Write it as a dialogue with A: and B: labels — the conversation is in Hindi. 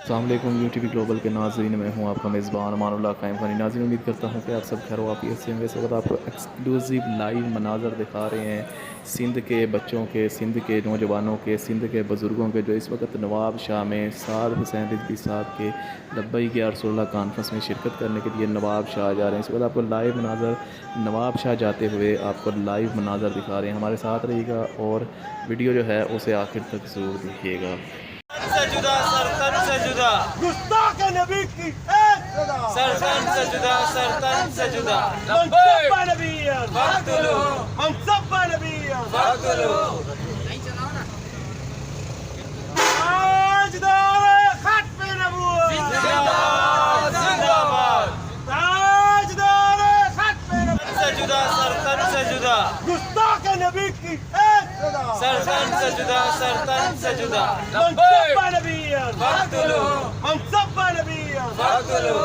A: अस्सलाम वालेकुम यूट्यूब ग्लोबल के नाज़रीन, मैं हूं आपका मेज़बान अमानुल्लाह क़ाइम खानी। नाज़रीन, उम्मीद करता हूं कि आप सब खैर वाफ़ियत से होंगे। इस वक्त आपको एक्सक्लूसिव लाइव मनाज़र दिखा रहे हैं सिंध के बच्चों के, सिंध के नौजवानों के, सिंध के बुज़ुर्गों के, जो इस वक्त नवाब शाह में साद हुसैन रिज़वी साहब के लब्बैक या रसूलुल्लाह कॉन्फ्रेंस में शिरकत करने के लिए नवाब शाह जा रहे हैं। इस वक्त आपको लाइव मनाज़र नवाब शाह जाते हुए आपको लाइव मनाज़र दिखा रहे हैं। हमारे साथ रहिएगा और वीडियो जो है उसे आखिर तक ज़रूर देखिएगा।
B: से जुदा सरतन से जुदा
C: गुस्ताख नबी की एक सदा
B: सरतन से जुदा सरतन से जुदा
C: मनसब नबीयन
B: फक्तुलू
C: मनसब नबीयन
B: फक्तुलू
C: ताजदार खत्म नबूवत
B: जिंदाबाद जिंदाबाद
C: ताजदार खत्म नबूवत
B: से जुदा सरतन से जुदा
C: गुस्ताख नबी की एक सदा
B: सरतन से जुदा सरतन से जुदा
C: मनसब नबीयन
B: फक्तुलू
C: मनसब नबीयन
B: फक्तुलू